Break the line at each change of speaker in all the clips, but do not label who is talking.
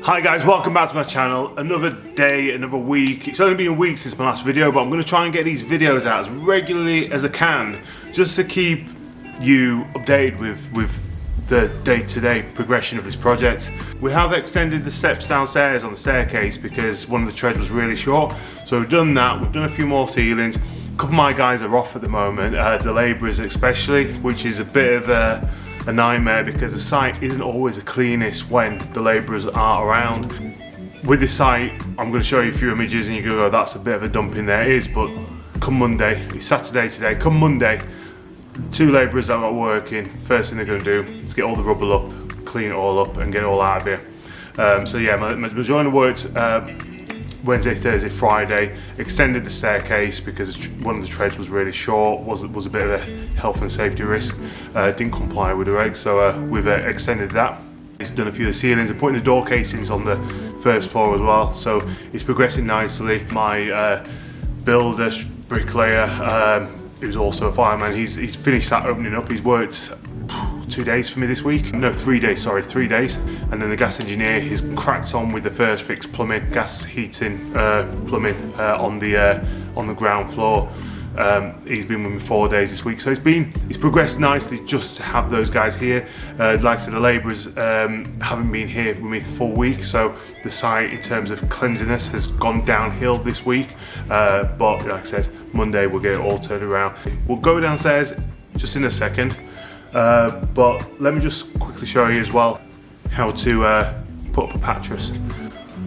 Hi guys, welcome back to my channel. Another day, another week. It's only been a week since my last video, but I'm going to try and get these videos out as regularly as I can, just to keep you updated with the day-to-day progression of this project. We have extended the steps downstairs on the staircase because one of the treads was really short. So we've done that, we've done a few more ceilings. A couple of my guys are off at the moment, the labourers especially, which is a bit of a nightmare because the site isn't always the cleanest when the labourers are around. With this site, I'm going to show you a few images and you go, oh, that's a bit of a dump in there. It is, but come Monday, it's Saturday today, come Monday, two labourers that are working, first thing they're going to do is get all the rubble up, clean it all up and get it all out of here. So yeah, my majority works Wednesday, Thursday, Friday. Extended the staircase because one of the treads was really short, was a bit of a health and safety risk. Didn't comply with the regs, so we've extended that. He's done a few of the ceilings and putting the door casings on the first floor as well, so it's progressing nicely. My builder, bricklayer, who's also a fireman, he's finished that opening up. He's worked 2 days for me this week. No, 3 days, sorry, 3 days. And then the gas engineer has cracked on with the first fix plumbing, gas heating, plumbing on the ground floor. He's been with me 4 days this week, so it's progressed nicely just to have those guys here. Like I said, the labourers haven't been here with me the full week, so the site in terms of cleanliness has gone downhill this week. But like I said, Monday we'll get it all turned around. We'll go downstairs just in a second. But let me just quickly show you as well how to put up a pattress.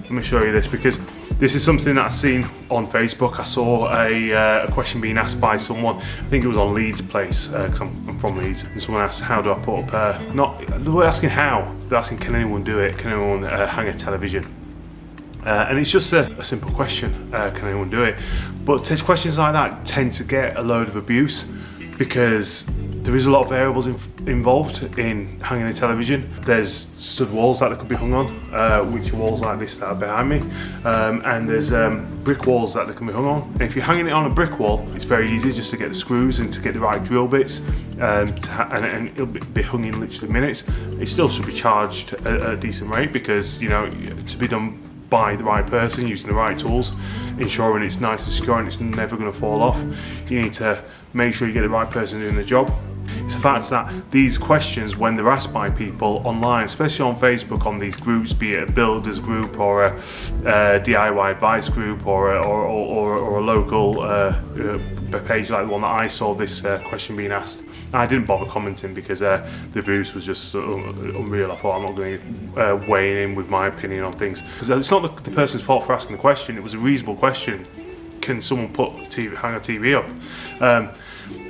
Let me show you this because this is something that I've seen on Facebook. I saw a question being asked by someone, I think it was on Leeds Place, because I'm from Leeds, and someone asked, how do I put up, they were asking how, they're asking can anyone do it, can anyone hang a television? And it's just a simple question, can anyone do it? But questions like that tend to get a load of abuse because there is a lot of variables involved in hanging a television. There's stud walls that they could be hung on, which are walls like this that are behind me, and there's brick walls that they can be hung on. And if you're hanging it on a brick wall, it's very easy just to get the screws and to get the right drill bits, and it'll be hung in literally minutes. It still should be charged at a decent rate because, you know, to be done by the right person using the right tools, ensuring it's nice and secure and it's never going to fall off. You need to make sure you get the right person doing the job. It's the fact that these questions, when they're asked by people online, especially on Facebook, on these groups, be it a builders group or a DIY advice group or a local page like the one that I saw this question being asked, I didn't bother commenting because the abuse was just unreal. I thought I'm not going to weigh in with my opinion on things. Because it's not the person's fault for asking the question, it was a reasonable question. Can someone hang a TV up?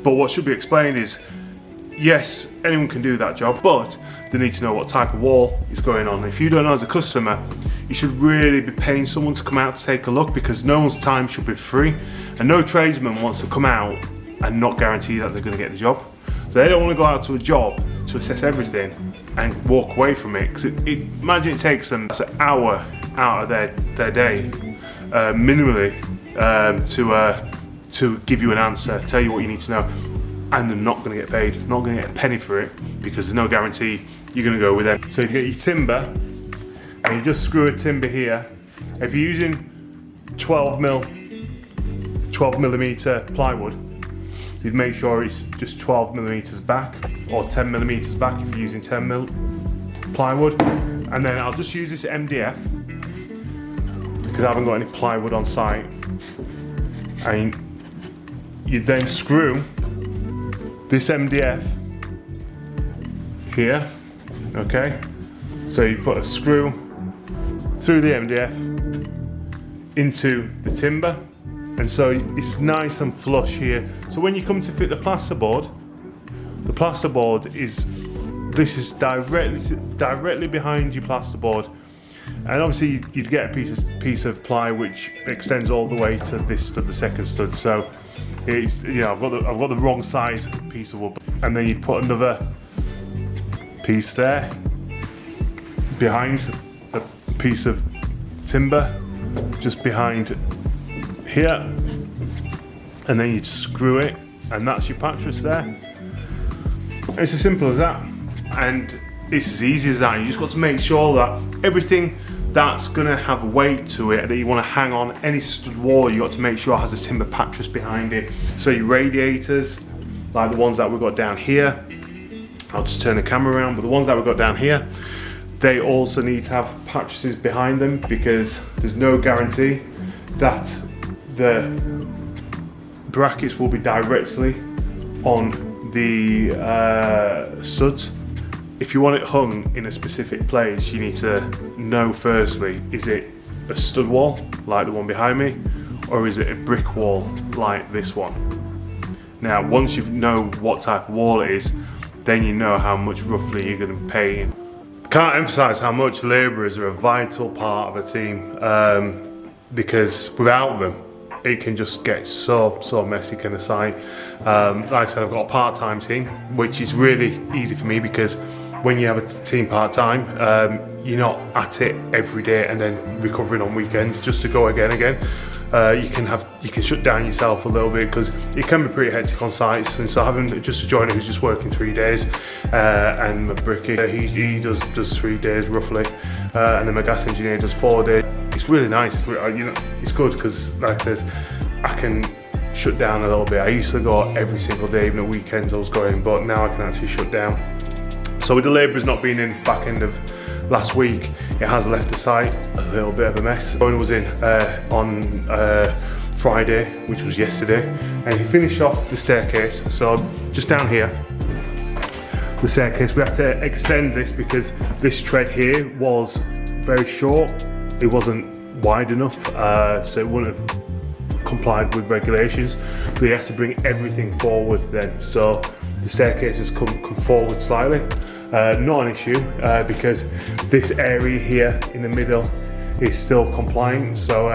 But what should be explained is, yes, anyone can do that job, but they need to know what type of wall is going on. If you don't know as a customer, you should really be paying someone to come out to take a look because no one's time should be free. And no tradesman wants to come out and not guarantee that they're going to get the job. So they don't want to go out to a job to assess everything and walk away from it. Because imagine it takes them an hour out of their day, minimally, to give you an answer, tell you what you need to know. And they're not going to get paid, not going to get a penny for it because there's no guarantee you're going to go with them. So you get your timber and you just screw a timber here. If you're using 12mm plywood, you'd make sure it's just 12mm back or 10mm back if you're using 10mm plywood. And then I'll just use this MDF because I haven't got any plywood on site. And you then screw this MDF here, okay? So you put a screw through the MDF into the timber, and so it's nice and flush here. So when you come to fit the plasterboard is directly behind your plasterboard, and obviously you'd get a piece of ply which extends all the way to this stud, the second stud. So it's, you know, I've got the wrong size piece of wood, and then you'd put another piece there behind a piece of timber just behind here, and then you'd screw it, and that's your pattress there. It's as simple as that, and it's as easy as that. You just got to make sure that everything that's gonna have weight to it that you wanna hang on. Any stud wall, you got to make sure it has a timber pattress behind it. So your radiators, like the ones that we've got down here, I'll just turn the camera around, but the ones that we've got down here, they also need to have pattresses behind them, because there's no guarantee that the brackets will be directly on the studs. If you want it hung in a specific place, you need to know firstly, is it a stud wall like the one behind me, or is it a brick wall like this one? Now, once you know what type of wall it is, then you know how much roughly you're going to pay. Can't emphasize how much labourers are a vital part of a team, because without them, it can just get so messy kind of site. Like I said, I've got a part-time team, which is really easy for me, because when you have a team part-time, you're not at it every day and then recovering on weekends just to go again. You can shut down yourself a little bit, because it can be pretty hectic on sites. And so having just a joiner who's just working 3 days, and my brickie, he does 3 days roughly, and then my gas engineer does 4 days. It's really nice. You know, it's good because, like I said, I can shut down a little bit. I used to go every single day, even at weekends I was going, but now I can actually shut down. So with the labourers not being in back end of last week, it has left the site a little bit of a mess. Joiner was in on Friday, which was yesterday, and he finished off the staircase. So just down here, the staircase, we had to extend this because this tread here was very short. It wasn't wide enough, so it wouldn't have complied with regulations. So you have to bring everything forward then. So the staircase has come forward slightly. Not an issue, because this area here in the middle is still compliant. So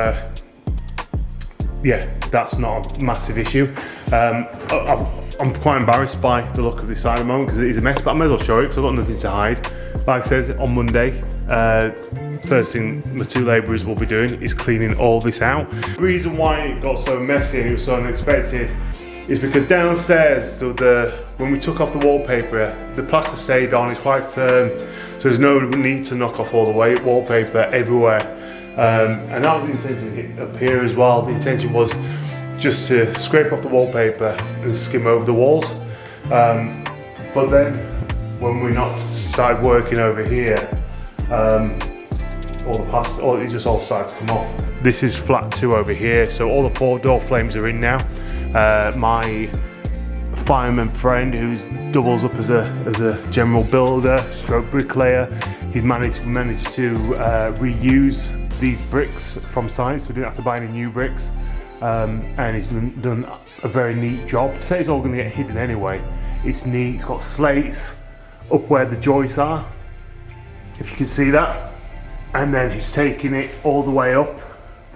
yeah, that's not a massive issue. I'm quite embarrassed by the look of this side at the moment because it is a mess, but I may as well show it because I've got nothing to hide. Like I said, on Monday, first thing my 2 labourers will be doing is cleaning all this out. The reason why it got so messy and it was so unexpected is because downstairs, when we took off the wallpaper, the plaster stayed on, it's quite firm, so there's no need to knock off all the wallpaper everywhere. And that was the intention up here as well. The intention was just to scrape off the wallpaper and skim over the walls. But then, when we started working over here, it just all started to come off. This is flat 2 over here, so all the 4 door frames are in now. My fireman friend, who doubles up as a general builder, stroke bricklayer, he's managed to reuse these bricks from site, so we didn't have to buy any new bricks, and he's done a very neat job. To say it's all going to get hidden anyway, it's neat. It's got slates up where the joists are, if you can see that, and then he's taking it all the way up,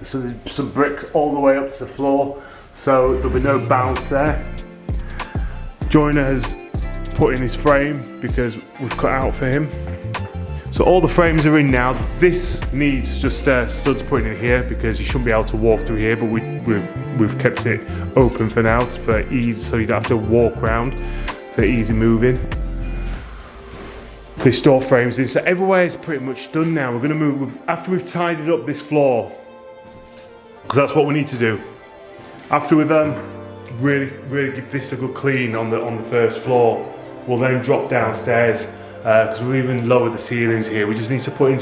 so there's some bricks all the way up to the floor, so there'll be no bounce there. Joiner has put in his frame because we've cut out for him. So all the frames are in now. This needs just studs put in here because you shouldn't be able to walk through here, but we've kept it open for now for ease, so you don't have to walk around, for easy moving. This door frames in, so everywhere is pretty much done now. We're going to move after we've tidied up this floor, because that's what we need to do. After we've really give this a good clean on the first floor, we'll then drop downstairs, because we've even lowered the ceilings here. We just need to put in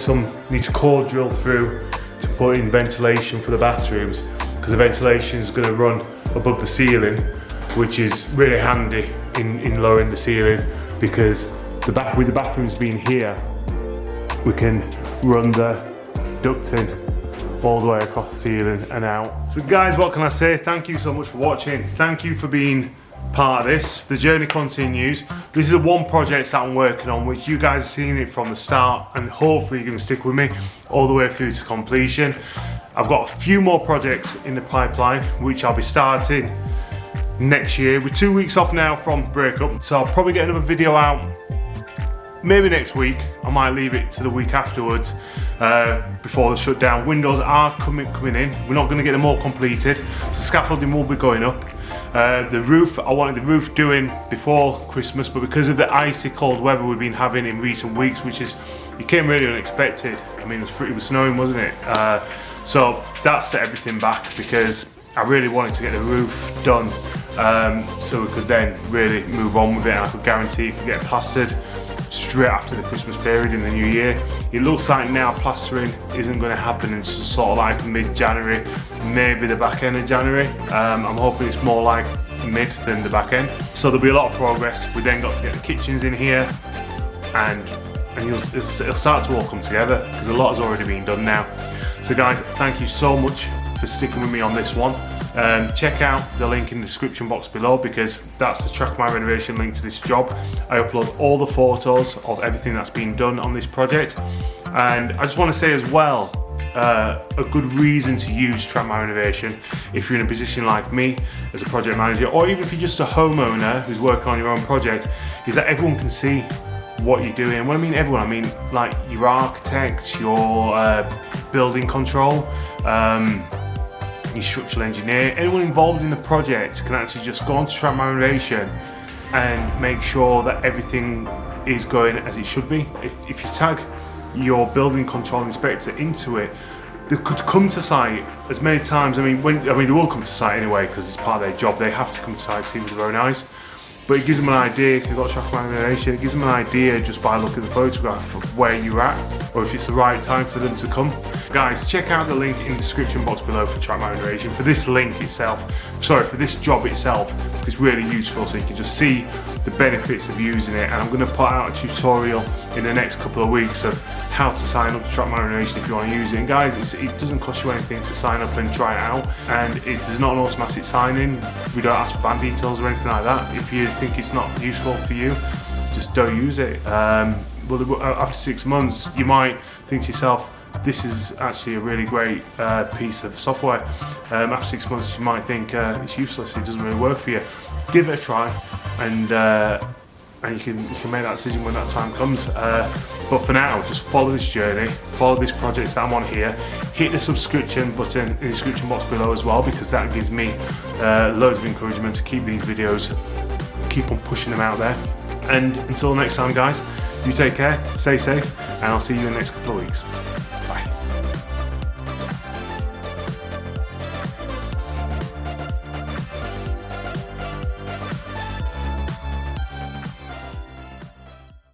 need to core drill through to put in ventilation for the bathrooms, because the ventilation is going to run above the ceiling, which is really handy in lowering the ceiling, because with the bathrooms being here, we can run the ducting all the way across the ceiling and out. So guys, what can I say? Thank you so much for watching. Thank you for being part of this. The journey continues. This is one project that I'm working on, which you guys have seen it from the start, and hopefully you're going to stick with me all the way through to completion. I've got a few more projects in the pipeline, which I'll be starting next year. We're 2 weeks off now from breakup, so I'll probably get another video out maybe next week. I might leave it to the week afterwards, before the shutdown. Windows are coming in. We're not going to get them all completed, so scaffolding will be going up. The roof, I wanted the roof doing before Christmas, but because of the icy cold weather we've been having in recent weeks, it came really unexpected. I mean, it was snowing, wasn't it? So that set everything back because I really wanted to get the roof done, so we could then really move on with it, and I could guarantee it could get plastered straight after the Christmas period in the new year. It looks like now plastering isn't going to happen until sort of like mid-January, maybe the back end of January. I'm hoping it's more like mid than the back end. So there'll be a lot of progress. We then got to get the kitchens in here, and it'll start to all come together because a lot has already been done now. So guys, thank you so much for sticking with me on this one. Check out the link in the description box below because that's the Track My Renovation link to this job. I upload all the photos of everything that's been done on this project, and I just want to say as well, a good reason to use Track My Renovation if you're in a position like me as a project manager, or even if you're just a homeowner who's working on your own project, is that everyone can see what you're doing. And when I mean everyone, I mean like your architect, your building control, your structural engineer, anyone involved in the project can actually just go on to Track My Renovation and make sure that everything is going as it should be. If you tag your building control inspector into it, they could come to site as many times. I mean, they will come to site anyway because it's part of their job. They have to come to site to see with their own eyes. But it gives them an idea, if you've got Track My Renovation, it gives them an idea just by looking at the photograph of where you're at, or if it's the right time for them to come. Guys, check out the link in the description box below for Track My Renovation. For this for this job itself, it's really useful, so you can just see the benefits of using it. And I'm going to put out a tutorial in the next couple of weeks of how to sign up to Track My Renovation if you want to use it. And guys, it doesn't cost you anything to sign up and try it out, and there's not an automatic sign-in. We don't ask for bank details or anything like that. If you think it's not useful for you, just don't use it. Well, after 6 months, you might think to yourself, this is actually a really great piece of software. After 6 months, you might think it's useless, it doesn't really work for you. Give it a try, and you can make that decision when that time comes. But for now, just follow this journey, follow this project that I'm on here. Hit the subscription button in the description box below as well, because that gives me loads of encouragement to keep these videos, keep on pushing them out there. And until next time, guys, you take care, stay safe, and I'll see you in the next couple of weeks.